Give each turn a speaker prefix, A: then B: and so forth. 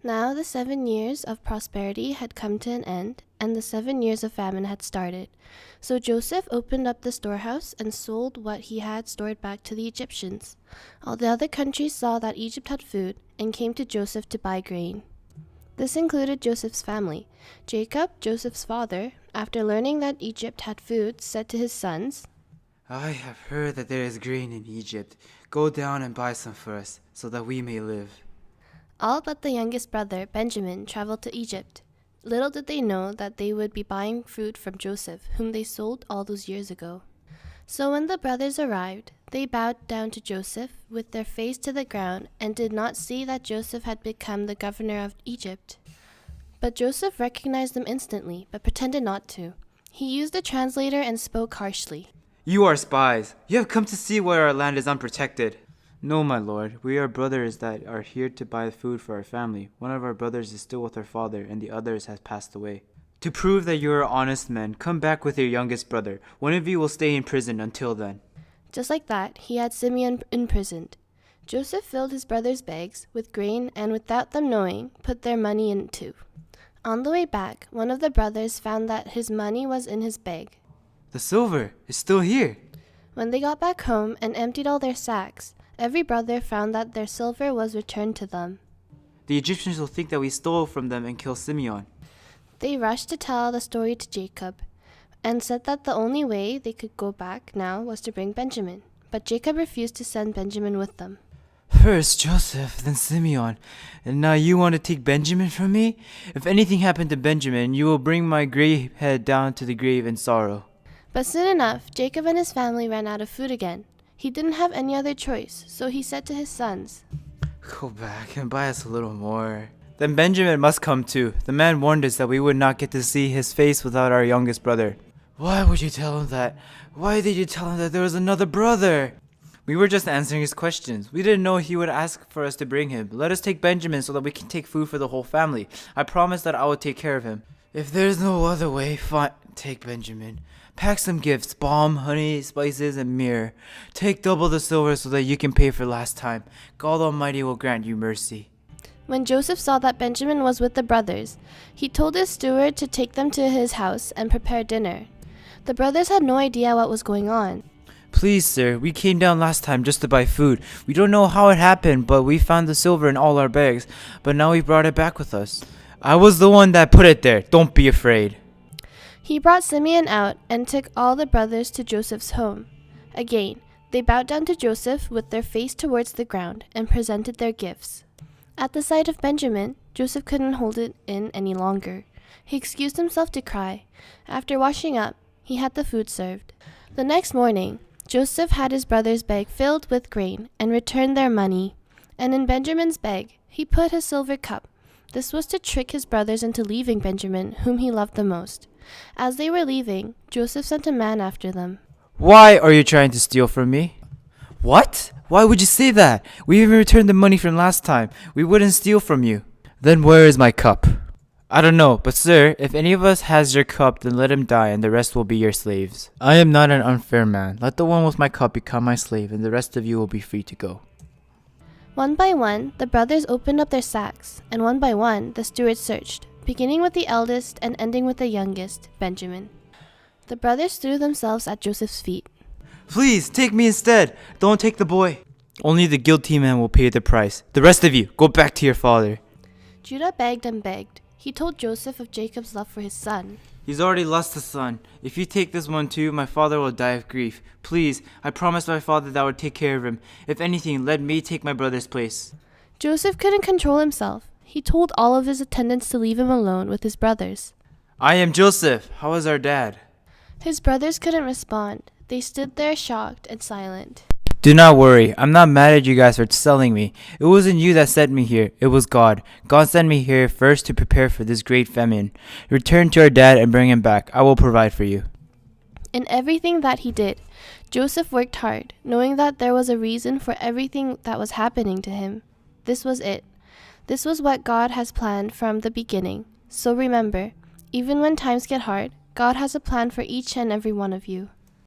A: Now the 7 years of prosperity had come to an end, and the 7 years of famine had started. So Joseph opened up the storehouse and sold what he had stored back to the Egyptians. All the other countries saw that Egypt had food and came to Joseph to buy grain. This included Joseph's family. Jacob, Joseph's father, after learning that Egypt had food, said to his sons,
B: I have heard that there is grain in Egypt. Go down and buy some for us, so that we may live.
A: All but the youngest brother, Benjamin, traveled to Egypt. Little did they know that they would be buying fruit from Joseph, whom they sold all those years ago. So when the brothers arrived, they bowed down to Joseph with their face to the ground and did not see that Joseph had become the governor of Egypt. But Joseph recognized them instantly, but pretended not to. He used a translator and spoke harshly.
B: You are spies. You have come to see where our land is unprotected. No, my lord. We are brothers that are here to buy food for our family. One of our brothers is still with our father, and the others has passed away. To prove that you are honest men, come back with your youngest brother. One of you will stay in prison until then.
A: Just like that, he had Simeon imprisoned. Joseph filled his brothers' bags with grain and, without them knowing, put their money in too. On the way back, one of the brothers found that his money was in his bag.
B: The silver is still here.
A: When they got back home and emptied all their sacks, every brother found that their silver was returned to them.
B: The Egyptians will think that we stole from them and kill Simeon.
A: They rushed to tell the story to Jacob and said that the only way they could go back now was to bring Benjamin. But Jacob refused to send Benjamin with them.
B: First Joseph, then Simeon, and now you want to take Benjamin from me? If anything happened to Benjamin, you will bring my gray head down to the grave in sorrow.
A: But soon enough, Jacob and his family ran out of food again. He didn't have any other choice, so he said to his sons,
B: Go back and buy us a little more. Then Benjamin must come too. The man warned us that we would not get to see his face without our youngest brother. Why would you tell him that? Why did you tell him that there was another brother? We were just answering his questions. We didn't know he would ask for us to bring him. Let us take Benjamin so that we can take food for the whole family. I promise that I will take care of him. If there's no other way, fine. Take Benjamin. Pack some gifts, balm, honey, spices, and myrrh. Take double the silver so that you can pay for last time. God Almighty will grant you mercy.
A: When Joseph saw that Benjamin was with the brothers, he told his steward to take them to his house and prepare dinner. The brothers had no idea what was going on.
B: Please, sir, we came down last time just to buy food. We don't know how it happened, but we found the silver in all our bags. But now we brought it back with us. I was the one that put it there. Don't be afraid.
A: He brought Simeon out and took all the brothers to Joseph's home. Again, they bowed down to Joseph with their face towards the ground and presented their gifts. At the sight of Benjamin, Joseph couldn't hold it in any longer. He excused himself to cry. After washing up, he had the food served. The next morning, Joseph had his brother's bag filled with grain and returned their money. And in Benjamin's bag, he put his silver cup. This was to trick his brothers into leaving Benjamin, whom he loved the most. As they were leaving, Joseph sent a man after them.
B: Why are you trying to steal from me? What? Why would you say that? We even returned the money from last time. We wouldn't steal from you. Then where is my cup? I don't know, but sir, if any of us has your cup, then let him die, and the rest will be your slaves. I am not an unfair man. Let the one with my cup become my slave, and the rest of you will be free to go.
A: One by one, the brothers opened up their sacks, and one by one, the steward searched, beginning with the eldest and ending with the youngest, Benjamin. The brothers threw themselves at Joseph's feet.
B: Please, take me instead. Don't take the boy. Only the guilty man will pay the price. The rest of you, go back to your father.
A: Judah begged and begged. He told Joseph of Jacob's love for his son.
B: He's already lost a son. If you take this one too, my father will die of grief. Please, I promised my father that I would take care of him. If anything, let me take my brother's place.
A: Joseph couldn't control himself. He told all of his attendants to leave him alone with his brothers.
B: I am Joseph. How is our dad?
A: His brothers couldn't respond. They stood there shocked and silent.
B: Do not worry. I'm not mad at you guys for selling me. It wasn't you that sent me here. It was God. God sent me here first to prepare for this great famine. Return to our dad and bring him back. I will provide for you.
A: In everything that he did, Joseph worked hard, knowing that there was a reason for everything that was happening to him. This was it. This was what God has planned from the beginning. So remember, even when times get hard, God has a plan for each and every one of you.